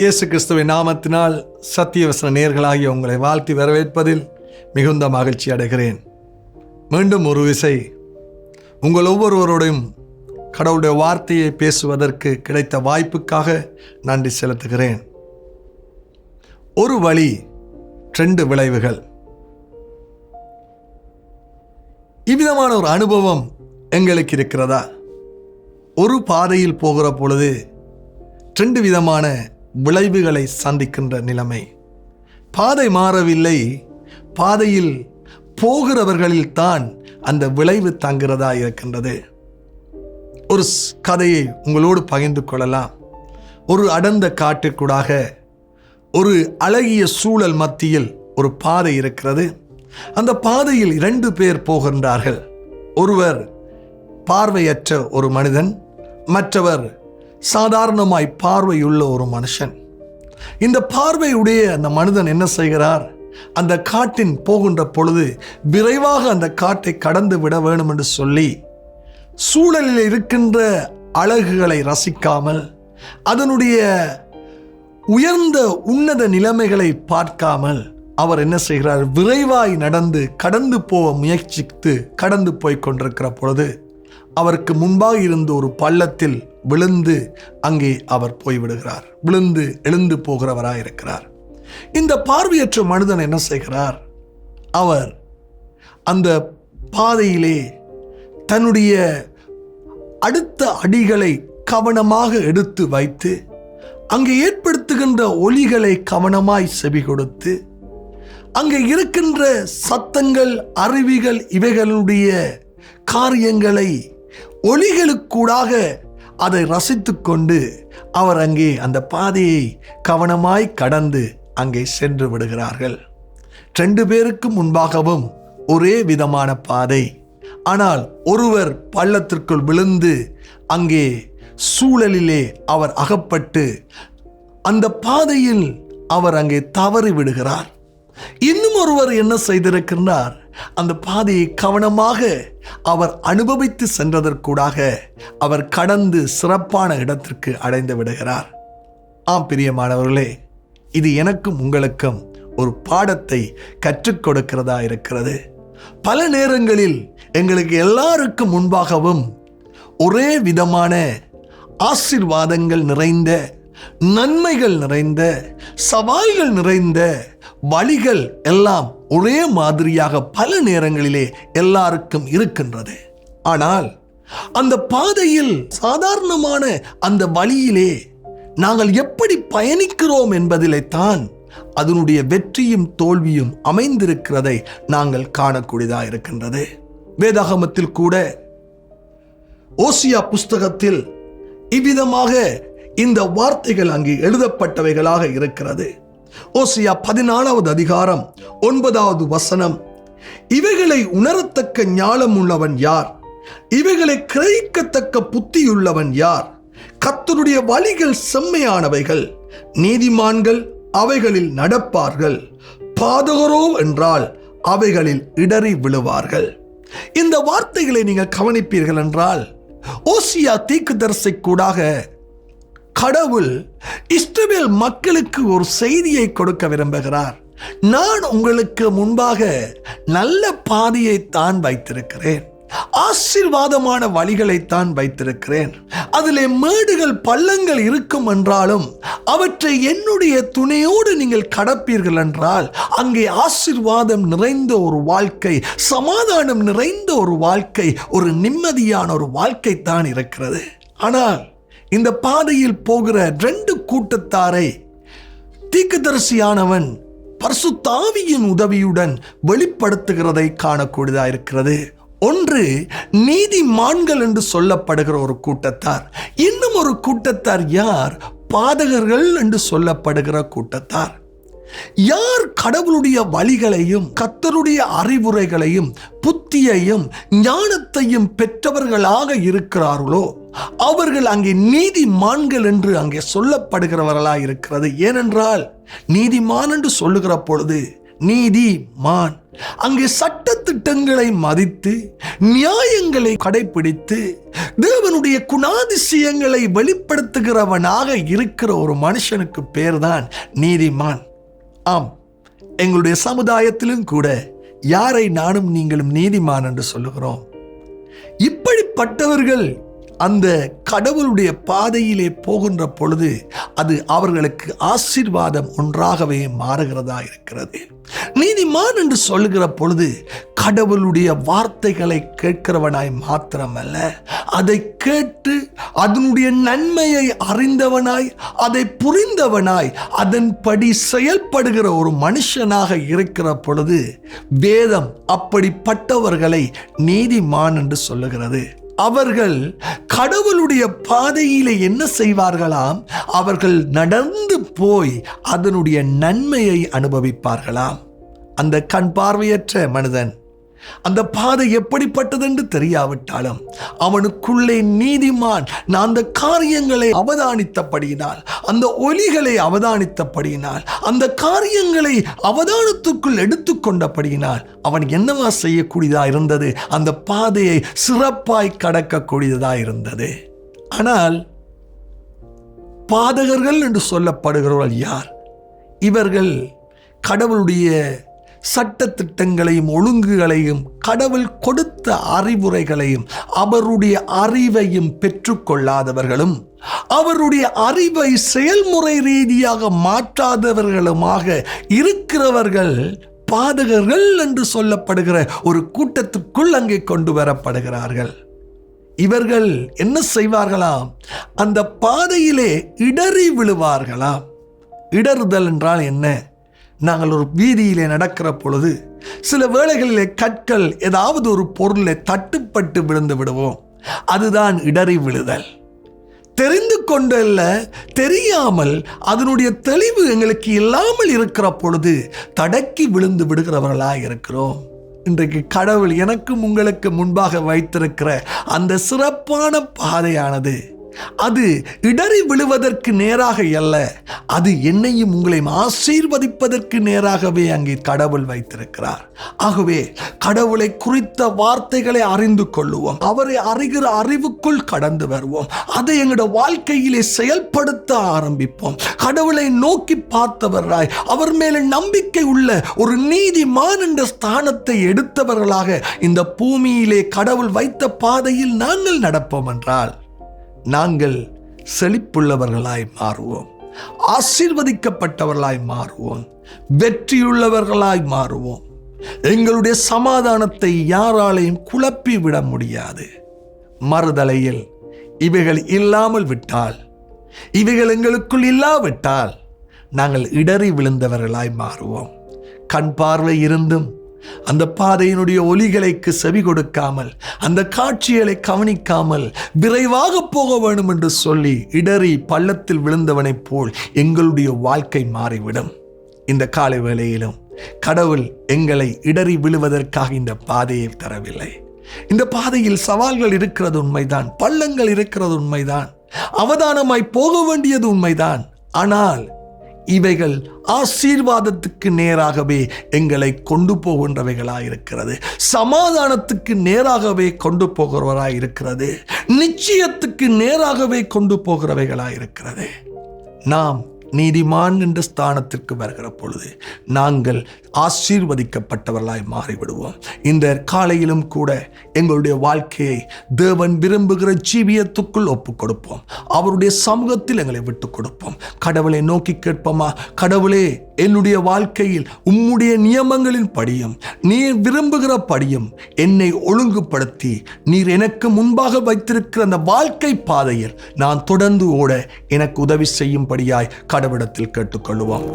இயேசு கிறிஸ்துவின் நாமத்தினால் சத்தியவசன நேயர்களாகிய உங்களை வாழ்த்தி வரவேற்பதில் மிகுந்த மகிழ்ச்சி அடைகிறேன். மீண்டும் ஒரு விசை உங்கள் ஒவ்வொருவரோடையும் கடவுளுடைய வார்த்தையை பேசுவதற்கு கிடைத்த வாய்ப்புக்காக நன்றி செலுத்துகிறேன். ஒரு வழி, 2 விளைவுகள். இவ்விதமான ஒரு அனுபவம் எங்களுக்கு இருக்கிறதா? ஒரு பாதையில் போகிற பொழுது 2 விதமான விளைவுகளை சந்திக்கின்ற நிலைமை. பாதை மாறவில்லை, பாதையில் போகிறவர்களில் தான் அந்த விளைவு தங்குறதா இருக்கின்றது. ஒரு கதையை உங்களோடு பகிர்ந்து கொள்ளலாம். ஒரு அடர்ந்த காட்டிற்கூடாக ஒரு அழகிய சூழல் மத்தியில் ஒரு பாதை இருக்கிறது. அந்த பாதையில் 2 பேர் போகின்றார்கள். ஒருவர் பார்வையற்ற ஒரு மனிதன், மற்றவர் சாதாரணமாய் பார்வையுள்ள ஒரு மனுஷன். இந்த பார்வையுடைய அந்த மனிதன் என்ன செய்கிறார்? அந்த காட்டின் போகின்ற பொழுது விரைவாக அந்த காட்டை கடந்து விட வேண்டும் என்று சொல்லி சூழலில் இருக்கின்ற அழகுகளை ரசிக்காமல், அதனுடைய உயர்ந்த உன்னத நிலைமைகளை பார்க்காமல் அவர் என்ன செய்கிறார்? விரைவாய் நடந்து கடந்து போக முயற்சித்து கடந்து போய் கொண்டிருக்கிற பொழுது அவருக்கு முன்பாக இருந்த ஒரு பள்ளத்தில் விழுந்து அங்கே அவர் போய்விடுகிறார். விழுந்து எழுந்து போகிறவராயிருக்கிறார். இந்த பார்வையற்ற மனிதன் என்ன செய்கிறார்? அவர் அந்த பாதையிலே தன்னுடைய அடுத்த அடிகளை கவனமாக எடுத்து வைத்து அங்கே ஏற்படுத்துகின்ற ஒலிகளை கவனமாய் செவி கொடுத்து அங்கே இருக்கின்ற சத்தங்கள், அருவிகள், இவைகளுடைய காரியங்களை ஒலிகளுக்கூடாக அதை ரசித்து கொண்டு அவர் அங்கே அந்த பாதையை கவனமாய் கடந்து அங்கே சென்று விடுகிறார்கள். 2 பேருக்கு முன்பாகவும் ஒரே விதமான பாதை. ஆனால் ஒருவர் பள்ளத்திற்குள் விழுந்து அங்கே சூழலிலே அவர் அகப்பட்டு அந்த பாதையில் அவர் அங்கே தவறி விடுகிறார். இன்னும் ஒருவர் என்ன செய்திருக்கிறார்? அந்த பாதையை கவனமாக அவர் அனுபவித்து சென்றதற்கூடாக அவர் கடந்து சிறப்பான இடத்திற்கு அடைந்து விடுகிறார். ஆம் பிரியமானவர்களே, இது எனக்கும் உங்களுக்கும் ஒரு பாடத்தை கற்றுக் கொடுக்கிறதா இருக்கிறது. பல நேரங்களில் எங்களுக்கு எல்லாருக்கும் முன்பாகவும் ஒரே விதமான ஆசீர்வாதங்கள் நிறைந்த, நன்மைகள் நிறைந்த, சவால்கள் நிறைந்த வழிகள் எல்லாம் ஒரே மாதிரியாக பல நேரங்களிலே எல்லாருக்கும் இருக்கின்றது. ஆனால் அந்த பாதையில், சாதாரணமான அந்த வழியிலே நாங்கள் எப்படி பயணிக்கிறோம் என்பதிலே தான் அதனுடைய வெற்றியும் தோல்வியும் அமைந்திருக்கிறதை நாங்கள் காணக்கூடியதாக இருக்கின்றது. வேதாகமத்தில் கூட ஓசியா புஸ்தகத்தில் இவ்விதமாக இந்த வார்த்தைகள் அங்கே எழுதப்பட்டவைகளாக இருக்கிறது. ஓசியா 14வது அதிகாரம் 9வது வசனம், இவைகளை உணரத்தக்க ஞானம் உள்ளவன் யார்? இவைகளை கிரகிக்கத்தக்க புத்தியுள்ளவன் யார்? கர்த்தருடைய வழிகள் செம்மையானவைகள், நீதிமான்கள் அவைகளில் நடப்பார்கள், பாதகரோ என்றால் அவைகளில் இடறி விழுவார்கள். இந்த வார்த்தைகளை நீங்கள் கவனிப்பீர்கள் என்றால், ஓசியா தீர்க்கதரிசி கூடாக கடவுள் இஸ்ரவேல் மக்களுக்கு ஒரு செய்தியை கொடுக்க விரும்புகிறார். நான் உங்களுக்கு முன்பாக நல்ல பாதையை தான் வைத்திருக்கிறேன், ஆசீர்வாதமான வழிகளைத்தான் வைத்திருக்கிறேன். அதிலே மேடுகள், பள்ளங்கள் இருக்கும் என்றாலும் அவற்றை என்னுடைய துணையோடு நீங்கள் கடப்பீர்கள் என்றால் அங்கே ஆசீர்வாதம் நிறைந்த ஒரு வாழ்க்கை, சமாதானம் நிறைந்த ஒரு வாழ்க்கை, ஒரு நிம்மதியான ஒரு வாழ்க்கை தான் இருக்கிறது. ஆனால் இந்த பாதையில் போகிற 2 கூட்டத்தாரை தீர்க்கதரிசியானவன் பரிசுத்த ஆவியின் உதவியுடன் வெளிப்படுத்துகிறதை காணக்கூடியதா இருக்கிறது. ஒன்று நீதிமான்கள் என்று சொல்லப்படுகிற ஒரு கூட்டத்தார், இன்னும் ஒரு கூட்டத்தார் யார்? பாதகர்கள் என்று சொல்லப்படுகிற கூட்டத்தார். யார் கடவுளுடைய வழிகளையும் கர்த்தருடைய அறிவுரைகளையும் புத்தியையும் ஞானத்தையும் பெற்றவர்களாக இருக்கிறார்களோ அவர்கள் அங்கே நீதிமான்கள் என்று அங்கே சொல்லப்படுகிறவர்களாக இருக்கிறது. ஏனென்றால் நீதிமான் என்று சொல்லுகிற பொழுது நீதிமான் அங்கே சட்ட திட்டங்களை மதித்து நியாயங்களை கடைபிடித்து தேவனுடைய குணாதிசயங்களை வெளிப்படுத்துகிறவனாக இருக்கிற ஒரு மனுஷனுக்கு பேர்தான் நீதிமான். ஆம், எங்களுடைய சமுதாயத்திலும் கூட யாரை நானும் நீங்களும் நீதிமான் என்று சொல்லுகிறோம். இப்படிப்பட்டவர்கள் அந்த கடவுளுடைய பாதையிலே போகின்ற பொழுது அது அவர்களுக்கு ஆசீர்வாதம் ஒன்றாகவே மாறுகிறதா இருக்கிறது. நீதிமான் என்று சொல்லுகிற பொழுது கடவுளுடைய வார்த்தைகளை கேட்கிறவனாய் மாத்திரமல்ல, அதை கேட்டு அதனுடைய நன்மையை அறிந்தவனாய், அதை புரிந்தவனாய், அதன்படி செயல்படுகிற ஒரு மனுஷனாக இருக்கிற பொழுது வேதம் அப்படிப்பட்டவர்களை நீதிமான் என்று சொல்லுகிறது. அவர்கள் கடவுளுடைய பாதையிலே என்ன செய்வார்களாம்? அவர்கள் நடந்து போய் அதனுடைய நன்மையை அனுபவிப்பார்களாம். அந்த கண் பார்வையற்ற மனிதன் அந்த பாதை எப்படிப்பட்டதென்று தெரியாவிட்டாலும் அவனுக்குள்ளே நீதிமான் அந்த காரியங்களை அவதானித்தபடியினால், அந்த ஒலிகளை அவதானித்தபடியினால், அந்த காரியங்களை அவதானத்துக்குள் எடுத்துக்கொண்டபடியினால் அவன் என்னவா செய்யக்கூடியதா இருந்தது? அந்த பாதையை சிறப்பாய் கடக்கக்கூடியதா இருந்தது. ஆனால் பாதகர்கள் என்று சொல்லப்படுகிறவர்கள் யார்? இவர்கள் கடவுளுடைய சட்ட திட்டங்களையும் ஒழுங்குகளையும் கடவுள் கொடுத்த அறிவுரைகளையும் அவருடைய அறிவையும் பெற்றுக்கொள்ளாதவர்களும் அவருடைய அறிவை செயல்முறை ரீதியாக மாற்றாதவர்களுமாக இருக்கிறவர்கள் பாதகர்கள் என்று சொல்லப்படுகிற ஒரு கூட்டத்துக்குள் அங்கே கொண்டு வரப்படுகிறார்கள். இவர்கள் என்ன செய்வார்களாம்? அந்த பாதையிலே இடறி விழுவார்களாம். இடறுதல் என்றால் என்ன? நாங்கள் ஒரு வீதியிலே நடக்கிற பொழுது சில வேளைகளிலே கற்கள் ஏதாவது ஒரு பொருளை தட்டுப்பட்டு விழுந்து விடுவோம். அதுதான் இடறி விழுதல். தெரிந்து கொண்டல்ல, தெரியாமல் அதனுடைய தெளிவு எங்களுக்கு இல்லாமல் இருக்கிற பொழுது தடக்கி விழுந்து விடுகிறவர்களாக இருக்கிறோம். இன்றைக்கு கடவுள் எனக்கும் உங்களுக்கு முன்பாக வைத்திருக்கிற அந்த சிறப்பான பாதையானது அது இடறி விழுவதற்கு நேராக அல்ல, அது என்னையும் உங்களையும் ஆசீர்வதிப்பதற்கு நேராகவே அங்கே கடவுள் வைத்திருக்கிறார். ஆகவே கடவுளை குறித்த வார்த்தைகளை அறிந்து கொள்ளுவோம், அவரை அறிகிற அறிவுக்குள் கடந்து வருவோம், அதை எங்களுடைய வாழ்க்கையிலே செயல்படுத்த ஆரம்பிப்போம். கடவுளை நோக்கி பார்த்தவர்களாய், அவர் மேல நம்பிக்கை உள்ள ஒரு நீதிமான் என்ற ஸ்தானத்தை எடுத்தவர்களாக இந்த பூமியிலே கடவுள் வைத்த பாதையில் நாங்கள் நடப்போம் என்றால் நாங்கள் செழிப்புள்ளவர்களாய் மாறுவோம், ஆசீர்வதிக்கப்பட்டவர்களாய் மாறுவோம், வெற்றியுள்ளவர்களாய் மாறுவோம். எங்களுடைய சமாதானத்தை யாராலையும் குழப்பி விட முடியாது. மறுதலையில் இவைகள் இல்லாமல் விட்டால், இவைகள் எங்களுக்குள் இல்லாவிட்டால் நாங்கள் இடறி விழுந்தவர்களாய் மாறுவோம். கண் பார்வை இருந்தும் அந்த பாதையினுடைய ஒலிகளுக்கு செவி கொடுக்காமல், அந்த காட்சிகளை கவனிக்காமல் விரைவாக போக வேண்டும் என்று சொல்லி இடறி பள்ளத்தில் விழுந்தவனைப் போல் எங்களுடைய வாழ்க்கை மாறிவிடும். இந்த காலை வேளையிலும் கடவுள் எங்களை இடறி விழுவதற்காக இந்த பாதையை தரவில்லை. இந்த பாதையில் சவால்கள் இருக்கிறது உண்மைதான், பள்ளங்கள் இருக்கிறது உண்மைதான், அவதானமாய் போக வேண்டியது உண்மைதான். ஆனால் இவைகள் ஆசீர்வாதத்துக்கு நேராகவே எங்களை கொண்டு போகின்றவைகளாய் இருக்கிறது, சமாதானத்துக்கு நேராகவே கொண்டு போகிறவராய் இருக்கிறது, நிச்சயத்துக்கு நேராகவே கொண்டு போகிறவைகளாய் இருக்கிறது. நாம் நீதிமான் என்ற ஸ்தானத்திற்கு வருகிற பொழுது நாங்கள் ஆசீர்வதிக்கப்பட்டவர்களாய் மாறிவிடுவோம். இந்த காலையிலும் கூட எங்களுடைய வாழ்க்கையை தேவன் விரும்புகிற ஜீவியத்துக்குள் ஒப்புக் கொடுப்போம். அவருடைய சமூகத்தில் எங்களை விட்டுக் கொடுப்போம். கடவுளை நோக்கி கேட்போமா? கடவுளே, என்னுடைய வாழ்க்கையில் உம்முடைய நியமங்களின் படியும் நீர் விரும்புகிற படியும் என்னை ஒழுங்குபடுத்தி நீர் எனக்கு முன்பாக வைத்திருக்கிற அந்த வாழ்க்கை பாதையில் நான் தொடர்ந்து ஓட எனக்கு உதவி செய்யும்படியாய் கடவுளிடத்தில் கேட்டுக்கொள்வோம்.